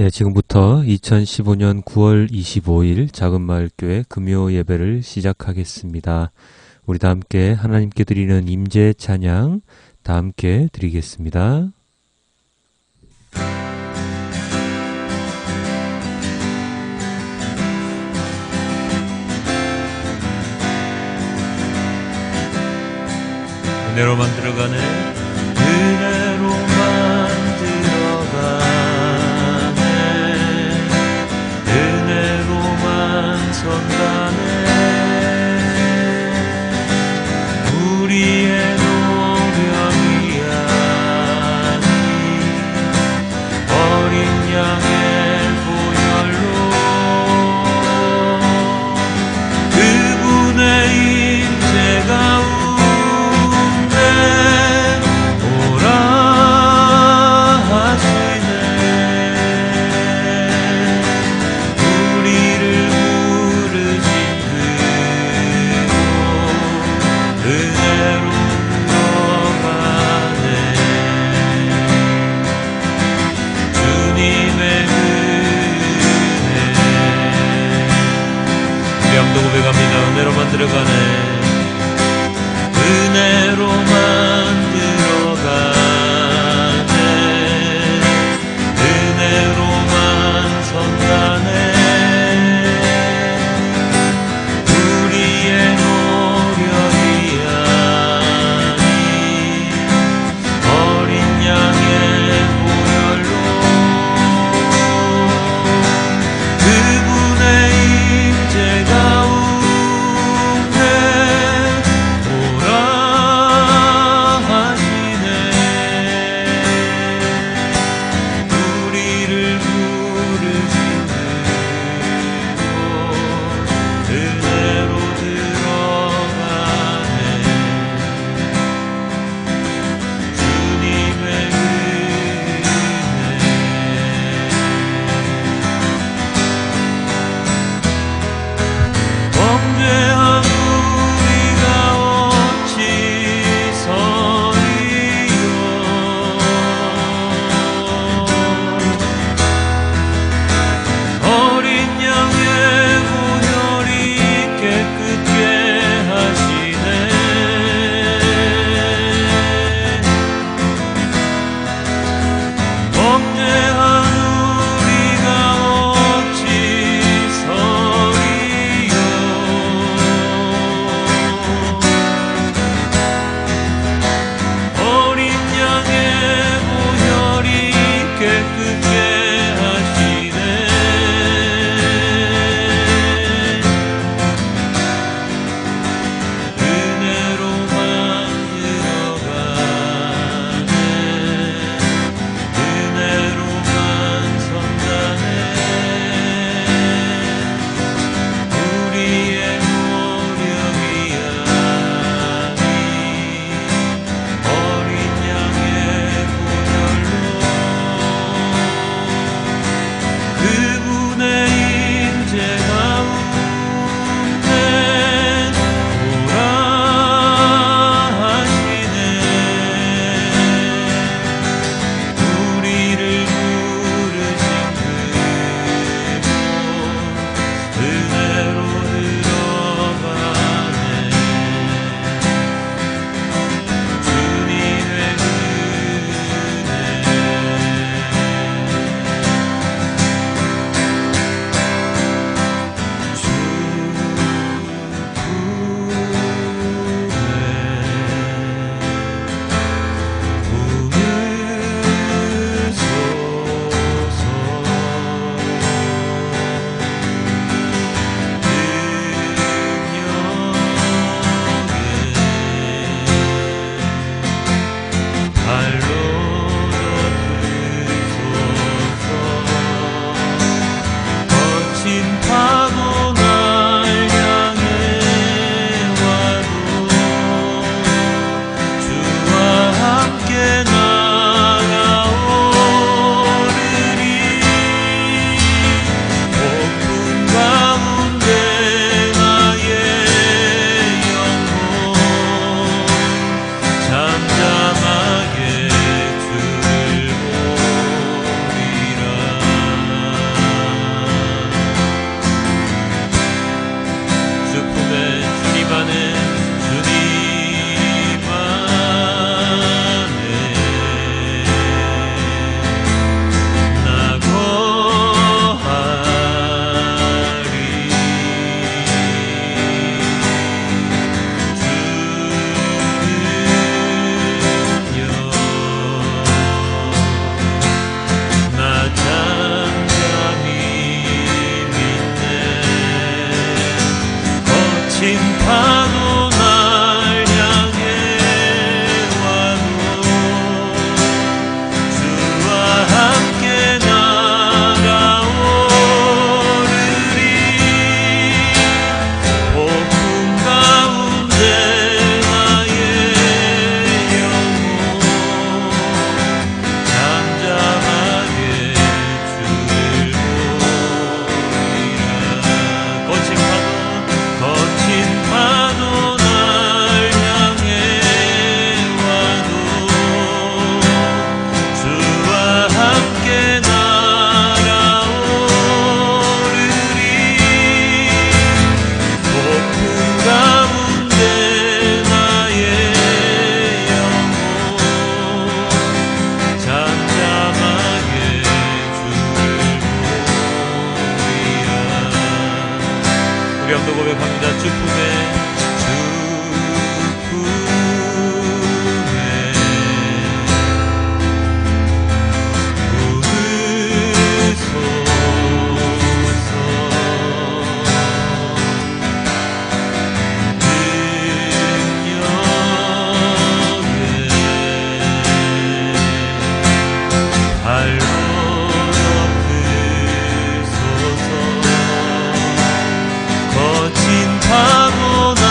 예, 지금부터 2015년 9월 25일 작은마을교회 금요 예배를 시작하겠습니다. 우리 다 함께 하나님께 드리는 임재 찬양 다 함께 드리겠습니다. 은혜로만 들어가네 은혜로만 들어가네 은혜로만 선가네 우리의 노력이 아닌 어린 양의 보혈로 그분의 임재가 고백합니다. 은혜로만 들어가네 은혜로만 들어가네 은혜로만 선가네 우리의 노력이 아닌 어린 양의 보혈로 그분의 임재가 은혜로만 또 고백합니다. 거친 파도나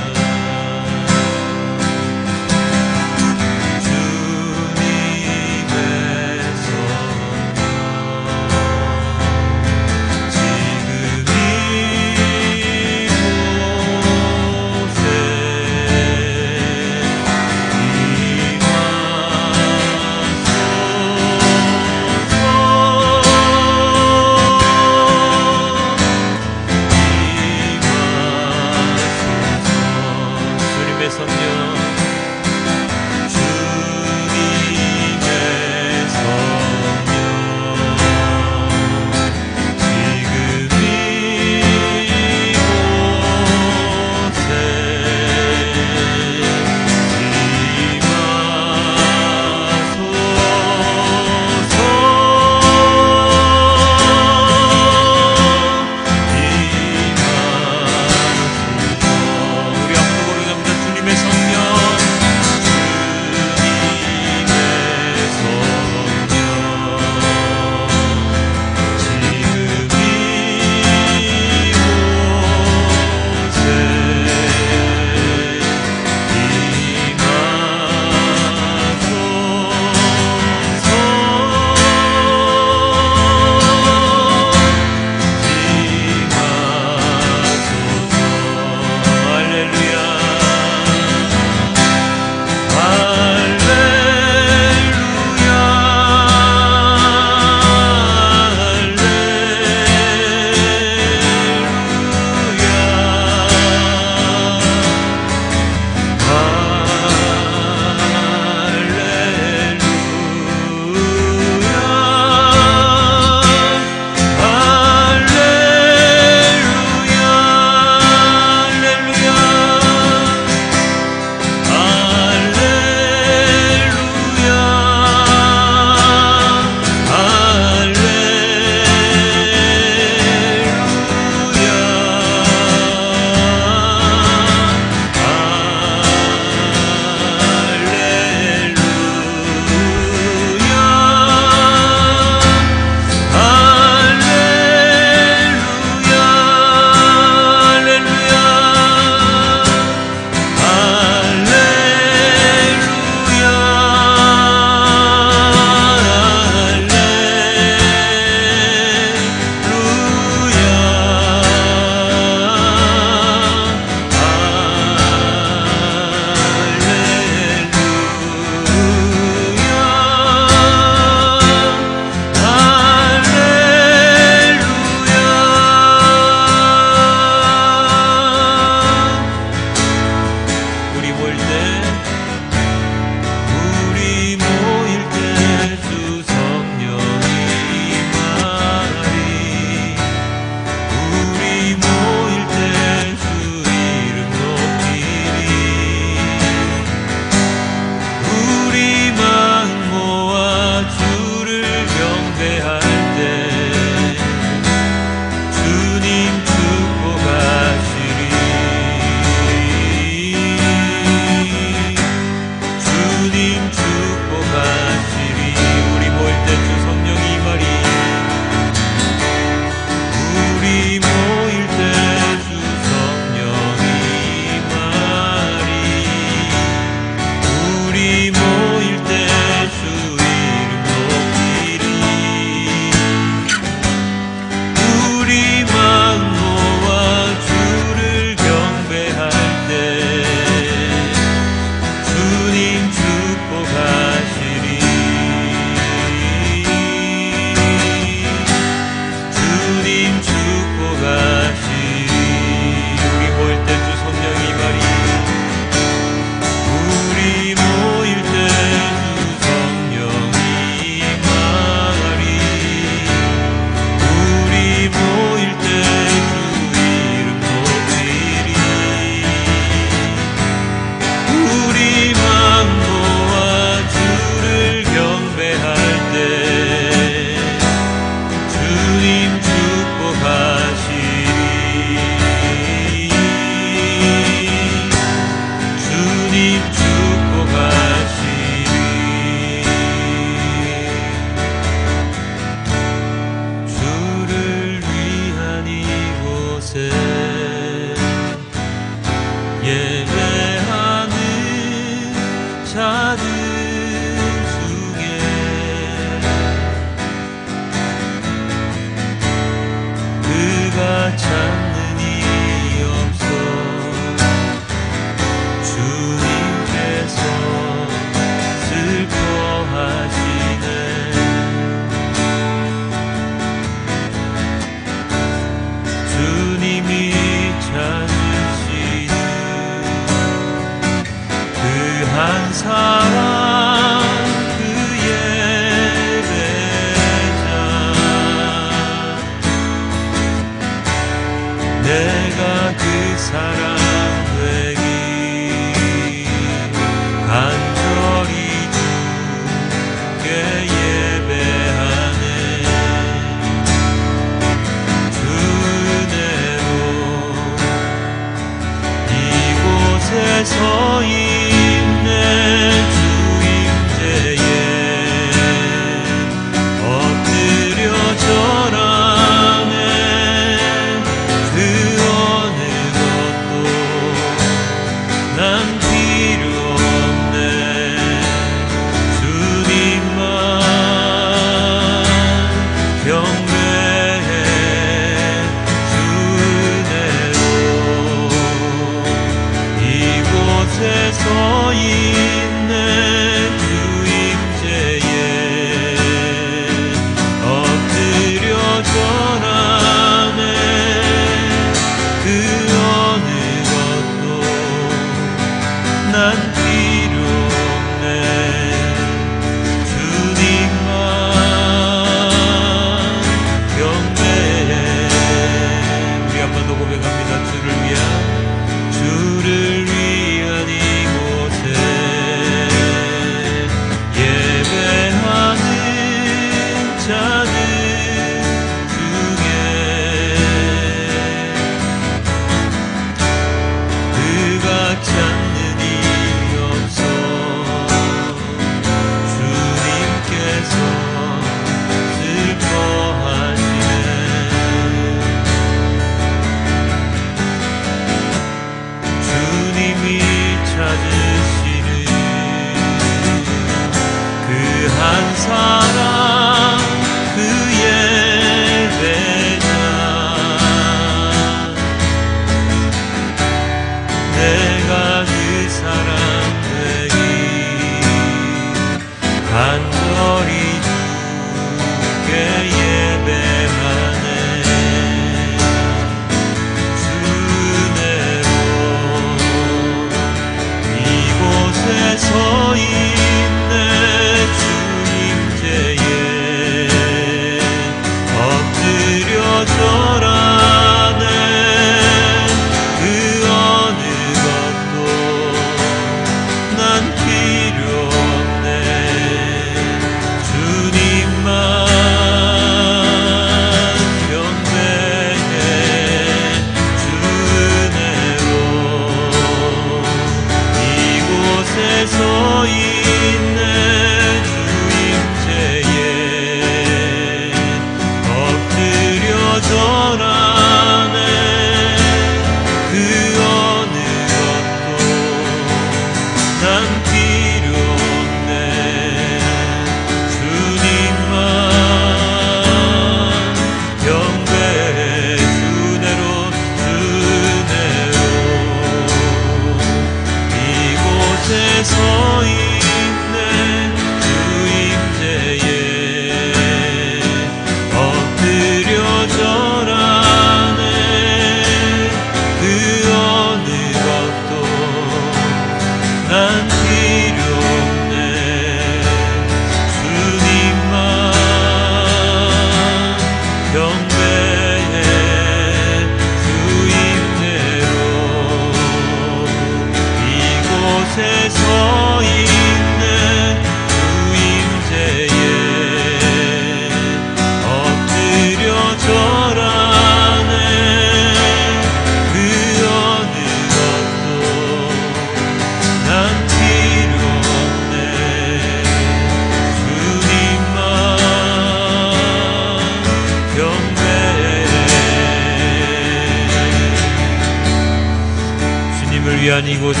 위한 이곳에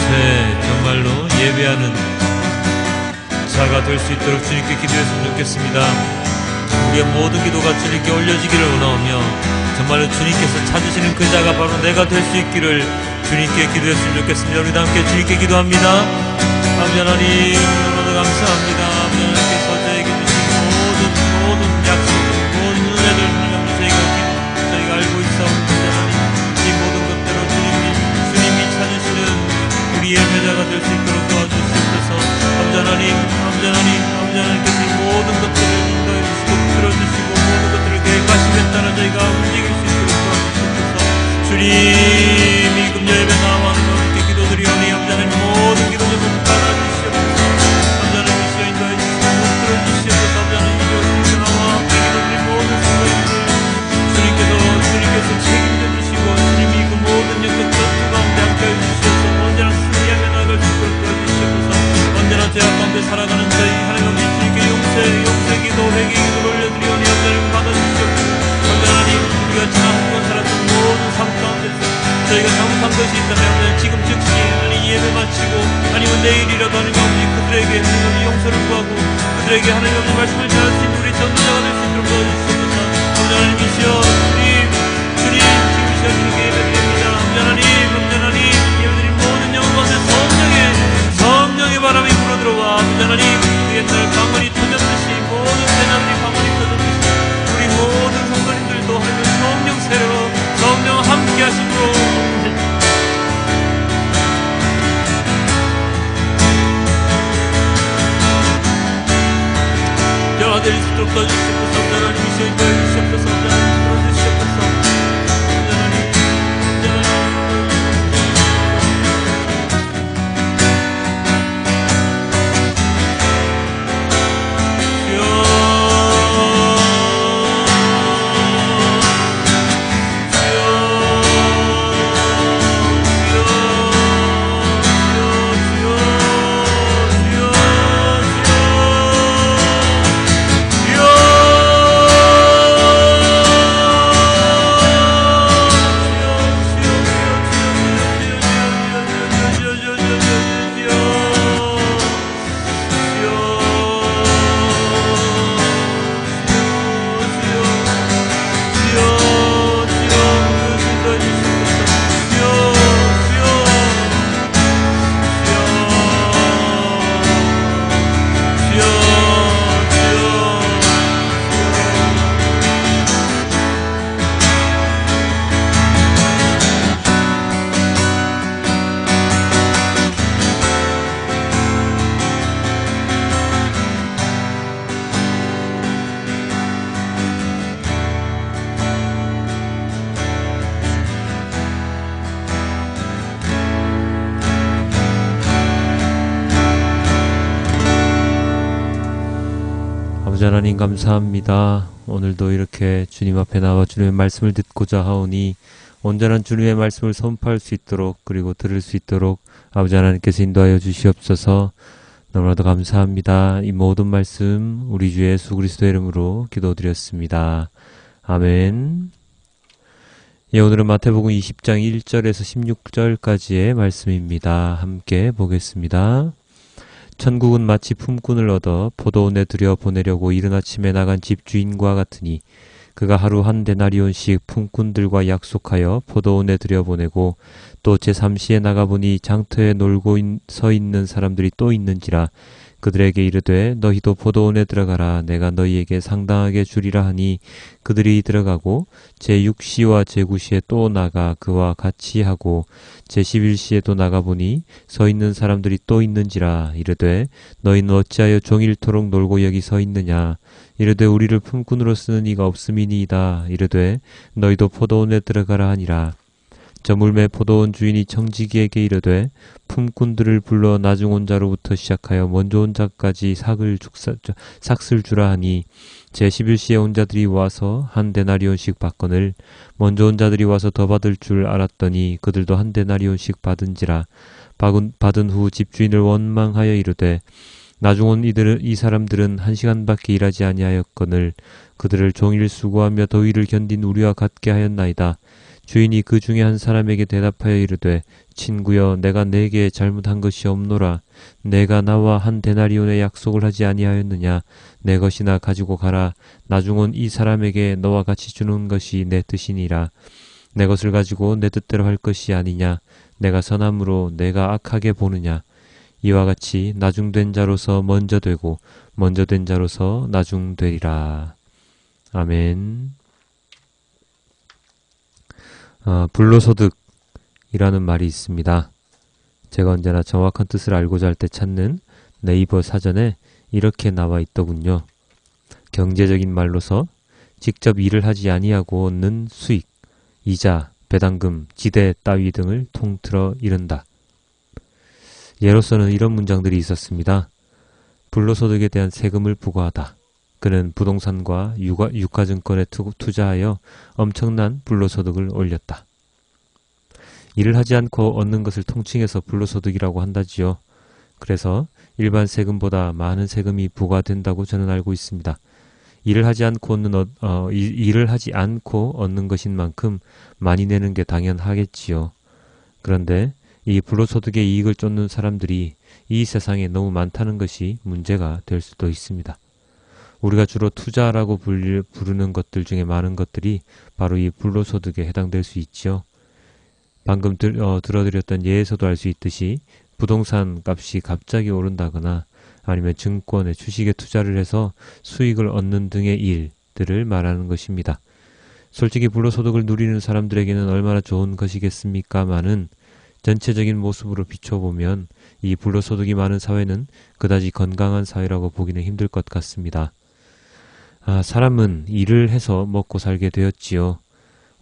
정말로 예배하는 자가 될 수 있도록 주님께 기도했으면 좋겠습니다. 우리의 모든 기도가 주님께 올려지기를 원하오며 정말로 주님께서 찾으시는 그 자가 바로 내가 될 수 있기를 주님께 기도했으면 좋겠습니다. 우리 함께 주님께 기도합니다. 아버지 하나님, 너무나도 감사합니다. 아버지 하나님께서 저에게 주신 모든 약속, 모든 은혜들 저희가 알고 있사옵니다. 하나님, 이 모든 것대로 주님이 찾으시는 우리 예배자가 될 수 있도록 도와주시옵소서. 아버지 하나님께서 이 모든 것들을 인도해 주시고 풀어주시고 모든 것들을 계획하심에 따라 저희가 움직일 수 있도록 도와주시옵소서. 주님, 이 금요 예배 나와는 이렇게 기도드리오니 아버지 하나님 모든 기도 좀 받아주시옵소서. 아버지 하나님 이 시간 인도해 주시고 들어주시옵소서. 아버지 하나님 이 나와 함께 기도드린 모든 성도님들 주님께서 책임져 주시고 주님이 그 모든 역적 전투 가운데 함께해 주시옵소서. 언제나 승리하며 나아갈 수 있도록 도와주시옵소서. 언제나 죄악 가운데 살아가는 저희 하나님 아버지 주님께 용서 기도 회개 기도를 올려드리오니 하나님 받아주시옵소서. 하나님 우리가 지난 한번 살았던 모든 삶 가운데서 저희가 잘못한 것이 있다면 지금 즉시 하나님 예배 마치고 아니면 내일이라도 하나님 아버지 그들에게 하나님 용서를 구하고 그들에게 하나님 아버지 말씀을 전할 수 있는 우리 전도자가 될 수 있도록 도와주시옵소서. 하나님이시여 주님 지금 이 시간 주님께 예배드립니다. 하나님 예배드린 모든 영혼 가운데 성령의 바람이 불어들어와 하나님 그 옛날 방언이 터졌듯이 모든 세상들이 방언이 터졌듯이 우리 모든 성도님들도 하나님 성령 세례로 성령 함께 하심으로 변화될 수 있도록 도와주시옵소서. 하나님이시여 인도해 주시옵소서. 하나님 불어주시옵소서. 하나님 감사합니다. 오늘도 이렇게 주님 앞에 나와 주님의 말씀을 듣고자 하오니 온전한 주님의 말씀을 선포할 수 있도록 그리고 들을 수 있도록 아버지 하나님께서 인도하여 주시옵소서. 너무나도 감사합니다. 이 모든 말씀 우리 주 예수 그리스도의 이름으로 기도드렸습니다. 아멘. 예, 오늘은 마태복음 20장 1절에서 16절까지의 말씀입니다. 함께 보겠습니다. 천국은 마치 품꾼을 얻어 포도원에 들여보내려고 이른 아침에 나간 집주인과 같으니 그가 하루 한 데나리온씩 품꾼들과 약속하여 포도원에 들여보내고 또 제3시에 나가보니 장터에 놀고 서 있는 사람들이 또 있는지라 그들에게 이르되 너희도 포도원에 들어가라 내가 너희에게 상당하게 주리라 하니 그들이 들어가고 제6시와 제9시에 또 나가 그와 같이 하고 제11시에도 나가보니 서 있는 사람들이 또 있는지라 이르되 너희는 어찌하여 종일토록 놀고 여기 서 있느냐 이르되 우리를 품꾼으로 쓰는 이가 없음이니이다 이르되 너희도 포도원에 들어가라 하니라. 저물매 포도원 주인이 청지기에게 이르되 품꾼들을 불러 나중 온 자로부터 시작하여 먼저 온 자까지 삭을 주라 하니 제11시에 온 자들이 와서 한 데나리온씩 받거늘 먼저 온 자들이 와서 더 받을 줄 알았더니 그들도 한 데나리온씩 받은지라. 받은 후 집주인을 원망하여 이르되 나중 온 이 사람들은 1시간밖에 일하지 아니하였거늘 그들을 종일 수고하며 더위를 견딘 우리와 같게 하였나이다. 주인이 그 중에 한 사람에게 대답하여 이르되 친구여 내가 내게 잘못한 것이 없노라. 내가 나와 한 데나리온의 약속을 하지 아니하였느냐. 내 것이나 가지고 가라. 나중은 이 사람에게 너와 같이 주는 것이 내 뜻이니라. 내 것을 가지고 내 뜻대로 할 것이 아니냐. 내가 선함으로 내가 악하게 보느냐. 이와 같이 나중된 자로서 먼저 되고 먼저 된 자로서 나중되리라. 아멘. 불로소득이라는 말이 있습니다. 제가 언제나 정확한 뜻을 알고자 할 때 찾는 네이버 사전에 이렇게 나와 있더군요. 경제적인 말로서 직접 일을 하지 아니하고 얻는 수익, 이자, 배당금, 지대 따위 등을 통틀어 이른다. 예로서는 이런 문장들이 있었습니다. 불로소득에 대한 세금을 부과하다. 그는 부동산과 유가증권에 투자하여 엄청난 불로소득을 올렸다. 일을 하지 않고 얻는 것을 통칭해서 불로소득이라고 한다지요. 그래서 일반 세금보다 많은 세금이 부과된다고 저는 알고 있습니다. 일을 하지 않고 얻는 것인 만큼 많이 내는 게 당연하겠지요. 그런데 이 불로소득의 이익을 쫓는 사람들이 이 세상에 너무 많다는 것이 문제가 될 수도 있습니다. 우리가 주로 투자라고 부르는 것들 중에 많은 것들이 바로 이 불로소득에 해당될 수 있지요. 방금 들어드렸던 예에서도 알 수 있듯이 부동산 값이 갑자기 오른다거나 아니면 증권에 주식에 투자를 해서 수익을 얻는 등의 일들을 말하는 것입니다. 솔직히 불로소득을 누리는 사람들에게는 얼마나 좋은 것이겠습니까마는 전체적인 모습으로 비춰보면 이 불로소득이 많은 사회는 그다지 건강한 사회라고 보기는 힘들 것 같습니다. 사람은 일을 해서 먹고 살게 되었지요.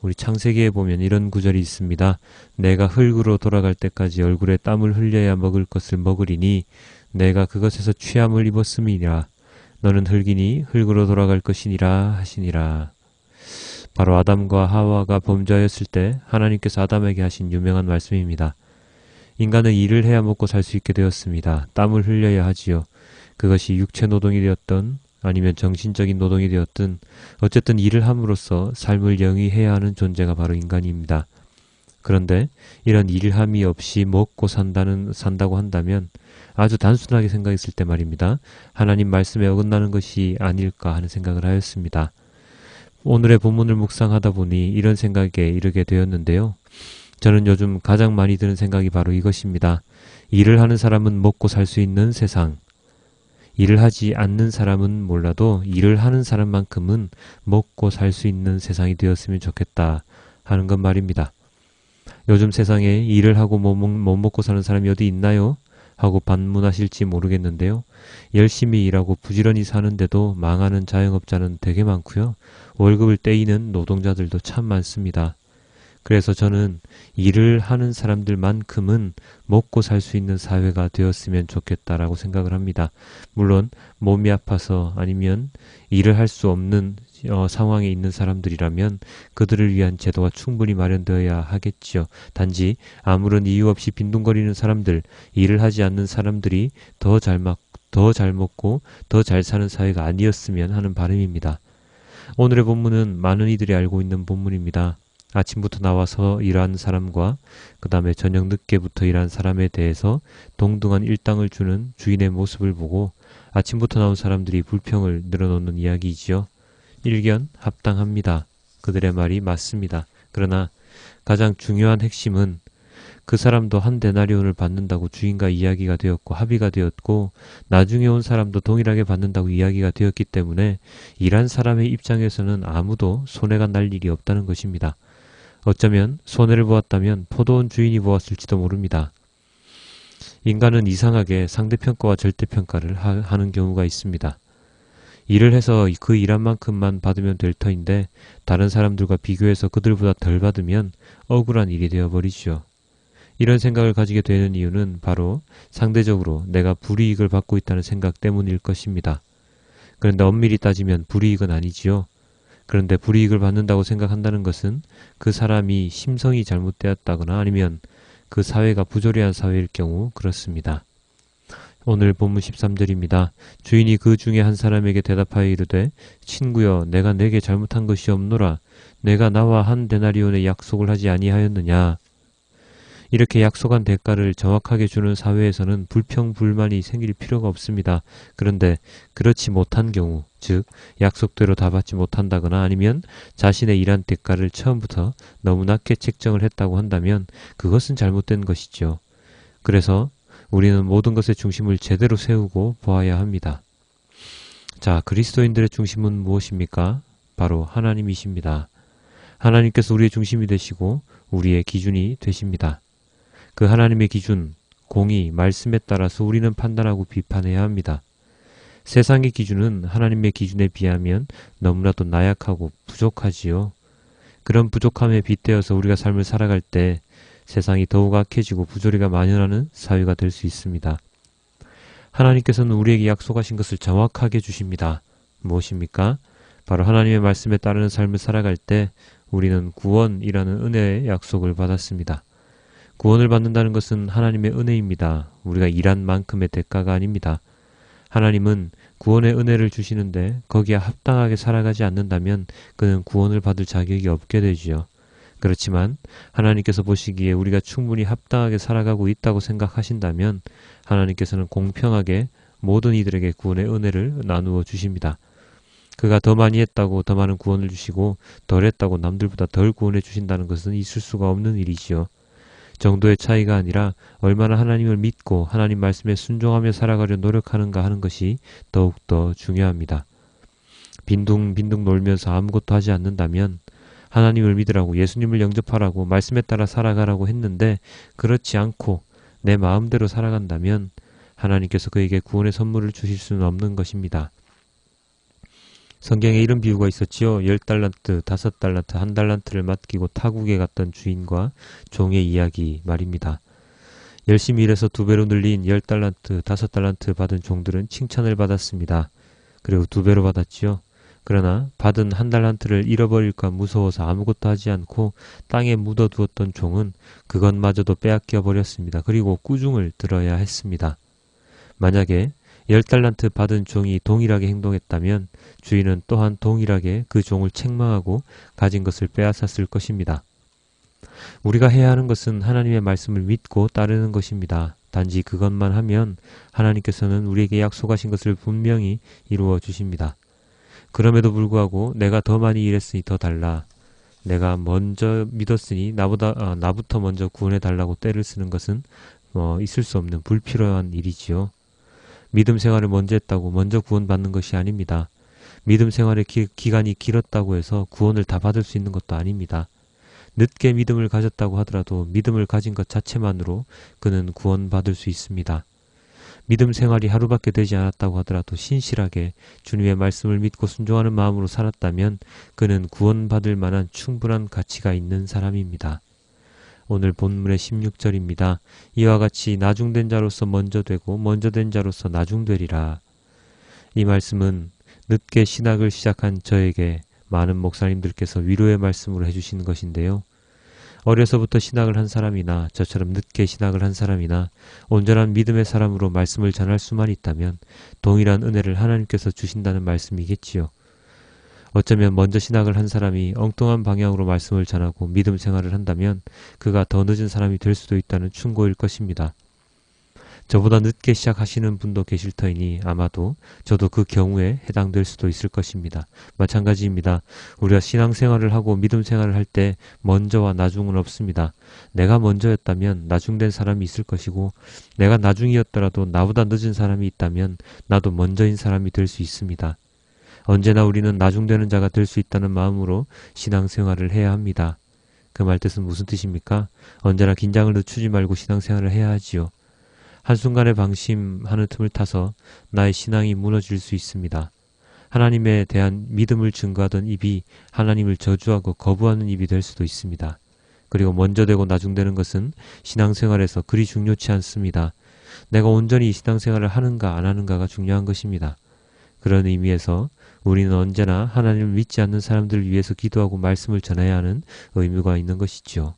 우리 창세기에 보면 이런 구절이 있습니다. 내가 흙으로 돌아갈 때까지 얼굴에 땀을 흘려야 먹을 것을 먹으리니 내가 그것에서 취함을 입었음이니라. 너는 흙이니 흙으로 돌아갈 것이니라 하시니라. 바로 아담과 하와가 범죄하였을 때 하나님께서 아담에게 하신 유명한 말씀입니다. 인간은 일을 해야 먹고 살 수 있게 되었습니다. 땀을 흘려야 하지요. 그것이 육체 노동이 되었던 아니면 정신적인 노동이 되었든 어쨌든 일을 함으로써 삶을 영위해야 하는 존재가 바로 인간입니다. 그런데 이런 일함이 없이 먹고 산다고 한다면 아주 단순하게 생각했을 때 말입니다. 하나님 말씀에 어긋나는 것이 아닐까 하는 생각을 하였습니다. 오늘의 본문을 묵상하다 보니 이런 생각에 이르게 되었는데요. 저는 요즘 가장 많이 드는 생각이 바로 이것입니다. 일을 하는 사람은 먹고 살 수 있는 세상. 일을 하지 않는 사람은 몰라도 일을 하는 사람만큼은 먹고 살 수 있는 세상이 되었으면 좋겠다 하는 것 말입니다. 요즘 세상에 일을 하고 못 먹고 사는 사람이 어디 있나요? 하고 반문하실지 모르겠는데요. 열심히 일하고 부지런히 사는데도 망하는 자영업자는 되게 많고요. 월급을 떼이는 노동자들도 참 많습니다. 그래서 저는 일을 하는 사람들만큼은 먹고 살 수 있는 사회가 되었으면 좋겠다라고 생각을 합니다. 물론 몸이 아파서 아니면 일을 할 수 없는 상황에 있는 사람들이라면 그들을 위한 제도가 충분히 마련되어야 하겠지요. 단지 아무런 이유 없이 빈둥거리는 사람들, 일을 하지 않는 사람들이 더 잘 먹고 더 잘 사는 사회가 아니었으면 하는 바람입니다. 오늘의 본문은 많은 이들이 알고 있는 본문입니다. 아침부터 나와서 일하는 사람과 그 다음에 저녁 늦게부터 일하는 사람에 대해서 동등한 일당을 주는 주인의 모습을 보고 아침부터 나온 사람들이 불평을 늘어놓는 이야기이지요. 일견 합당합니다. 그들의 말이 맞습니다. 그러나 가장 중요한 핵심은 그 사람도 한 데나리온을 받는다고 주인과 이야기가 되었고 합의가 되었고 나중에 온 사람도 동일하게 받는다고 이야기가 되었기 때문에 일한 사람의 입장에서는 아무도 손해가 날 일이 없다는 것입니다. 어쩌면 손해를 보았다면 포도원 주인이 보았을지도 모릅니다. 인간은 이상하게 상대평가와 절대평가를 하는 경우가 있습니다. 일을 해서 그 일한 만큼만 받으면 될 터인데 다른 사람들과 비교해서 그들보다 덜 받으면 억울한 일이 되어버리죠. 이런 생각을 가지게 되는 이유는 바로 상대적으로 내가 불이익을 받고 있다는 생각 때문일 것입니다. 그런데 엄밀히 따지면 불이익은 아니지요. 그런데 불이익을 받는다고 생각한다는 것은 그 사람이 심성이 잘못되었다거나 아니면 그 사회가 부조리한 사회일 경우 그렇습니다. 오늘 본문 13절입니다. 주인이 그 중에 한 사람에게 대답하여 이르되 친구여 내가 내게 잘못한 것이 없노라. 내가 나와 한 데나리온의 약속을 하지 아니하였느냐. 이렇게 약속한 대가를 정확하게 주는 사회에서는 불평불만이 생길 필요가 없습니다. 그런데 그렇지 못한 경우, 즉 약속대로 다 받지 못한다거나 아니면 자신의 일한 대가를 처음부터 너무 낮게 책정을 했다고 한다면 그것은 잘못된 것이죠. 그래서 우리는 모든 것의 중심을 제대로 세우고 보아야 합니다. 자, 그리스도인들의 중심은 무엇입니까? 바로 하나님이십니다. 하나님께서 우리의 중심이 되시고 우리의 기준이 되십니다. 그 하나님의 기준, 공의, 말씀에 따라서 우리는 판단하고 비판해야 합니다. 세상의 기준은 하나님의 기준에 비하면 너무나도 나약하고 부족하지요. 그런 부족함에 빗대어서 우리가 삶을 살아갈 때 세상이 더욱 악해지고 부조리가 만연하는 사회가 될 수 있습니다. 하나님께서는 우리에게 약속하신 것을 정확하게 주십니다. 무엇입니까? 바로 하나님의 말씀에 따르는 삶을 살아갈 때 우리는 구원이라는 은혜의 약속을 받았습니다. 구원을 받는다는 것은 하나님의 은혜입니다. 우리가 일한 만큼의 대가가 아닙니다. 하나님은 구원의 은혜를 주시는데 거기에 합당하게 살아가지 않는다면 그는 구원을 받을 자격이 없게 되지요. 그렇지만 하나님께서 보시기에 우리가 충분히 합당하게 살아가고 있다고 생각하신다면 하나님께서는 공평하게 모든 이들에게 구원의 은혜를 나누어 주십니다. 그가 더 많이 했다고 더 많은 구원을 주시고 덜 했다고 남들보다 덜 구원해 주신다는 것은 있을 수가 없는 일이지요. 정도의 차이가 아니라 얼마나 하나님을 믿고 하나님 말씀에 순종하며 살아가려 노력하는가 하는 것이 더욱더 중요합니다. 빈둥빈둥 놀면서 아무것도 하지 않는다면 하나님을 믿으라고 예수님을 영접하라고 말씀에 따라 살아가라고 했는데 그렇지 않고 내 마음대로 살아간다면 하나님께서 그에게 구원의 선물을 주실 수는 없는 것입니다. 성경에 이런 비유가 있었지요. 10달란트, 5달란트, 1달란트를 맡기고 타국에 갔던 주인과 종의 이야기 말입니다. 열심히 일해서 2배로 늘린 10달란트, 5달란트 받은 종들은 칭찬을 받았습니다. 그리고 2배로 받았지요. 그러나 받은 1달란트를 잃어버릴까 무서워서 아무것도 하지 않고 땅에 묻어두었던 종은 그것마저도 빼앗겨 버렸습니다. 그리고 꾸중을 들어야 했습니다. 만약에 10달란트 받은 종이 동일하게 행동했다면 주인은 또한 동일하게 그 종을 책망하고 가진 것을 빼앗았을 것입니다. 우리가 해야 하는 것은 하나님의 말씀을 믿고 따르는 것입니다. 단지 그것만 하면 하나님께서는 우리에게 약속하신 것을 분명히 이루어 주십니다. 그럼에도 불구하고 내가 더 많이 일했으니 더 달라. 내가 먼저 믿었으니 나부터 먼저 구원해 달라고 떼를 쓰는 것은 있을 수 없는 불필요한 일이지요. 믿음 생활을 먼저 했다고 먼저 구원받는 것이 아닙니다. 믿음 생활의 기간이 길었다고 해서 구원을 다 받을 수 있는 것도 아닙니다. 늦게 믿음을 가졌다고 하더라도 믿음을 가진 것 자체만으로 그는 구원받을 수 있습니다. 믿음 생활이 하루밖에 되지 않았다고 하더라도 신실하게 주님의 말씀을 믿고 순종하는 마음으로 살았다면 그는 구원받을 만한 충분한 가치가 있는 사람입니다. 오늘 본문의 16절입니다. 이와 같이 나중된 자로서 먼저 되고 먼저 된 자로서 나중되리라. 이 말씀은 늦게 신학을 시작한 저에게 많은 목사님들께서 위로의 말씀으로 해주시는 것인데요. 어려서부터 신학을 한 사람이나 저처럼 늦게 신학을 한 사람이나 온전한 믿음의 사람으로 말씀을 전할 수만 있다면 동일한 은혜를 하나님께서 주신다는 말씀이겠지요. 어쩌면 먼저 신학을 한 사람이 엉뚱한 방향으로 말씀을 전하고 믿음 생활을 한다면 그가 더 늦은 사람이 될 수도 있다는 충고일 것입니다. 저보다 늦게 시작하시는 분도 계실 터이니 아마도 저도 그 경우에 해당될 수도 있을 것입니다. 마찬가지입니다. 우리가 신앙생활을 하고 믿음 생활을 할 때 먼저와 나중은 없습니다. 내가 먼저였다면 나중된 사람이 있을 것이고 내가 나중이었더라도 나보다 늦은 사람이 있다면 나도 먼저인 사람이 될 수 있습니다. 언제나 우리는 나중되는 자가 될 수 있다는 마음으로 신앙생활을 해야 합니다. 그 말 뜻은 무슨 뜻입니까? 언제나 긴장을 늦추지 말고 신앙생활을 해야 하지요. 한순간에 방심하는 틈을 타서 나의 신앙이 무너질 수 있습니다. 하나님에 대한 믿음을 증거하던 입이 하나님을 저주하고 거부하는 입이 될 수도 있습니다. 그리고 먼저 되고 나중되는 것은 신앙생활에서 그리 중요치 않습니다. 내가 온전히 이 신앙생활을 하는가 안 하는가가 중요한 것입니다. 그런 의미에서 우리는 언제나 하나님을 믿지 않는 사람들을 위해서 기도하고 말씀을 전해야 하는 의무가 있는 것이지요.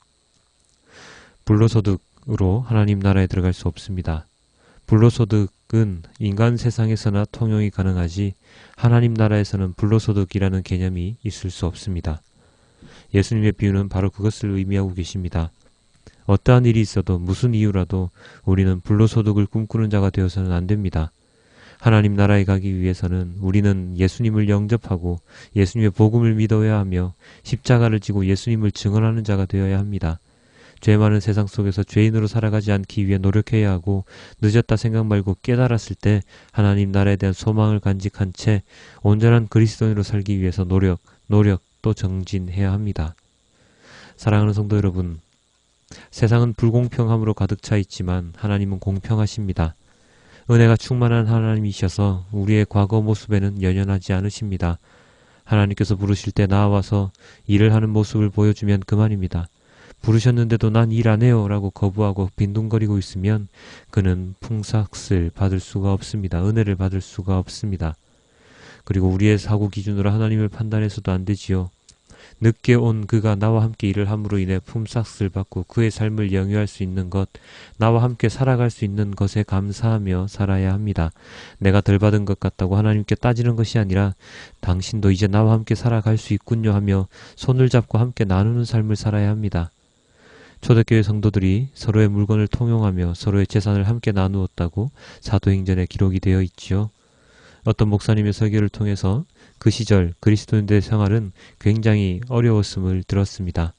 불로소득으로 하나님 나라에 들어갈 수 없습니다. 불로소득은 소득은 인간 세상에서나 통용이 가능하지 하나님 나라에서는 불로소득이라는 개념이 있을 수 없습니다. 예수님의 비유는 바로 그것을 의미하고 계십니다. 어떠한 일이 있어도 무슨 이유라도 우리는 불로소득을 꿈꾸는 자가 되어서는 안 됩니다. 하나님 나라에 가기 위해서는 우리는 예수님을 영접하고 예수님의 복음을 믿어야 하며 십자가를 지고 예수님을 증언하는 자가 되어야 합니다. 죄 많은 세상 속에서 죄인으로 살아가지 않기 위해 노력해야 하고 늦었다 생각 말고 깨달았을 때 하나님 나라에 대한 소망을 간직한 채 온전한 그리스도인으로 살기 위해서 노력 또 정진해야 합니다. 사랑하는 성도 여러분, 세상은 불공평함으로 가득 차 있지만 하나님은 공평하십니다. 은혜가 충만한 하나님이셔서 우리의 과거 모습에는 연연하지 않으십니다. 하나님께서 부르실 때 나와서 일을 하는 모습을 보여주면 그만입니다. 부르셨는데도 난 일 안 해요 라고 거부하고 빈둥거리고 있으면 그는 풍삭을 받을 수가 없습니다. 은혜를 받을 수가 없습니다. 그리고 우리의 사고 기준으로 하나님을 판단해서도 안 되지요. 늦게 온 그가 나와 함께 일을 함으로 인해 품삯을 받고 그의 삶을 영위할 수 있는 것, 나와 함께 살아갈 수 있는 것에 감사하며 살아야 합니다. 내가 덜 받은 것 같다고 하나님께 따지는 것이 아니라 당신도 이제 나와 함께 살아갈 수 있군요 하며 손을 잡고 함께 나누는 삶을 살아야 합니다. 초대교회 성도들이 서로의 물건을 통용하며 서로의 재산을 함께 나누었다고 사도행전에 기록이 되어 있지요. 어떤 목사님의 설교를 통해서 그 시절 그리스도인들의 생활은 굉장히 어려웠음을 들었습니다.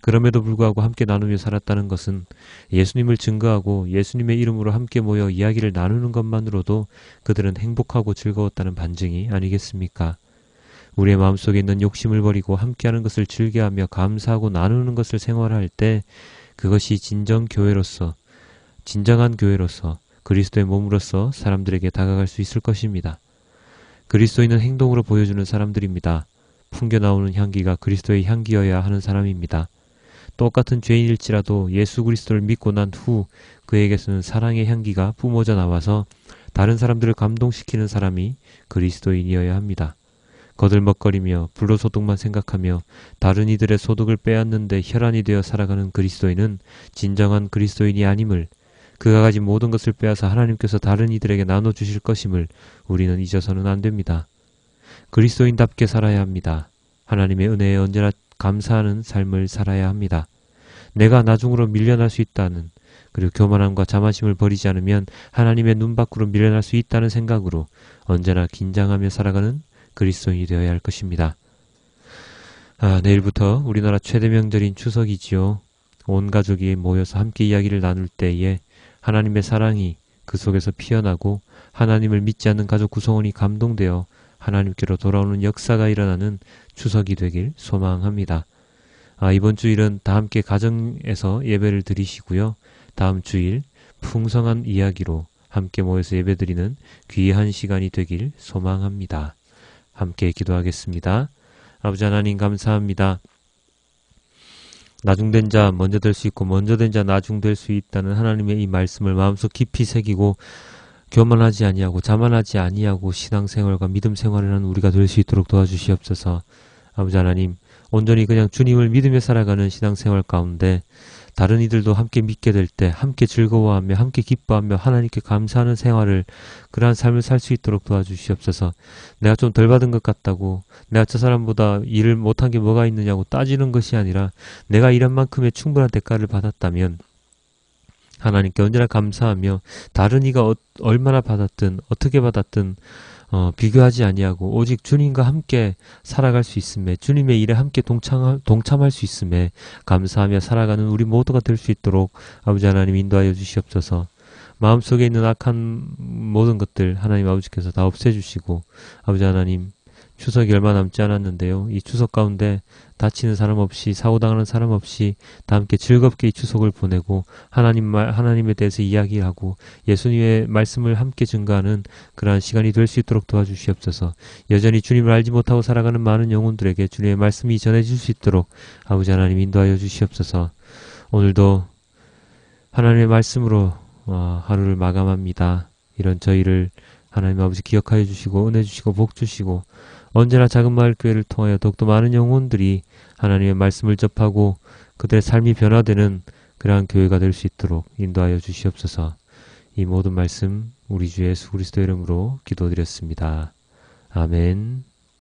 그럼에도 불구하고 함께 나누며 살았다는 것은 예수님을 증거하고 예수님의 이름으로 함께 모여 이야기를 나누는 것만으로도 그들은 행복하고 즐거웠다는 반증이 아니겠습니까? 우리의 마음속에 있는 욕심을 버리고 함께하는 것을 즐겨하며 감사하고 나누는 것을 생활할 때 그것이 진정한 교회로서 그리스도의 몸으로서 사람들에게 다가갈 수 있을 것입니다. 그리스도인은 행동으로 보여주는 사람들입니다. 풍겨나오는 향기가 그리스도의 향기여야 하는 사람입니다. 똑같은 죄인일지라도 예수 그리스도를 믿고 난 후 그에게서는 사랑의 향기가 뿜어져 나와서 다른 사람들을 감동시키는 사람이 그리스도인이어야 합니다. 거들먹거리며 불로소득만 생각하며 다른 이들의 소득을 빼앗는데 혈안이 되어 살아가는 그리스도인은 진정한 그리스도인이 아님을, 그가 가진 모든 것을 빼앗아 하나님께서 다른 이들에게 나눠주실 것임을 우리는 잊어서는 안 됩니다. 그리스도인답게 살아야 합니다. 하나님의 은혜에 언제나 감사하는 삶을 살아야 합니다. 내가 나중으로 밀려날 수 있다는, 그리고 교만함과 자만심을 버리지 않으면 하나님의 눈 밖으로 밀려날 수 있다는 생각으로 언제나 긴장하며 살아가는 그리스도인이 되어야 할 것입니다. 내일부터 우리나라 최대 명절인 추석이지요. 온 가족이 모여서 함께 이야기를 나눌 때에 하나님의 사랑이 그 속에서 피어나고 하나님을 믿지 않는 가족 구성원이 감동되어 하나님께로 돌아오는 역사가 일어나는 추석이 되길 소망합니다. 이번 주일은 다 함께 가정에서 예배를 드리시고요. 다음 주일 풍성한 이야기로 함께 모여서 예배드리는 귀한 시간이 되길 소망합니다. 함께 기도하겠습니다. 아버지 하나님 감사합니다. 나중된 자 먼저 될 수 있고 먼저 된 자 나중될 수 있다는 하나님의 이 말씀을 마음속 깊이 새기고 교만하지 아니하고 자만하지 아니하고 신앙생활과 믿음생활을 하는 우리가 될 수 있도록 도와주시옵소서. 아버지 하나님, 온전히 그냥 주님을 믿으며 살아가는 신앙생활 가운데 다른 이들도 함께 믿게 될 때 함께 즐거워하며 함께 기뻐하며 하나님께 감사하는 생활을, 그러한 삶을 살 수 있도록 도와주시옵소서. 내가 좀 덜 받은 것 같다고 내가 저 사람보다 일을 못한 게 뭐가 있느냐고 따지는 것이 아니라 내가 일한 만큼의 충분한 대가를 받았다면 하나님께 언제나 감사하며 다른 이가 얼마나 받았든 어떻게 받았든 비교하지 아니하고 오직 주님과 함께 살아갈 수 있음에, 주님의 일에 함께 동참할 수 있음에 감사하며 살아가는 우리 모두가 될 수 있도록 아버지 하나님 인도하여 주시옵소서. 마음속에 있는 악한 모든 것들 하나님 아버지께서 다 없애주시고, 아버지 하나님 추석이 얼마 남지 않았는데요, 이 추석 가운데 다치는 사람 없이 사고당하는 사람 없이 다 함께 즐겁게 이 추석을 보내고 하나님에 대해서 이야기하고 예수님의 말씀을 함께 증거하는 그러한 시간이 될 수 있도록 도와주시옵소서. 여전히 주님을 알지 못하고 살아가는 많은 영혼들에게 주님의 말씀이 전해질 수 있도록 아버지 하나님 인도하여 주시옵소서. 오늘도 하나님의 말씀으로 하루를 마감합니다. 이런 저희를 하나님 아버지 기억하여 주시고 은혜 주시고 복 주시고 언제나 작은 마을 교회를 통하여 더욱더 많은 영혼들이 하나님의 말씀을 접하고 그들의 삶이 변화되는 그러한 교회가 될 수 있도록 인도하여 주시옵소서. 이 모든 말씀 우리 주 예수 그리스도 이름으로 기도드렸습니다. 아멘.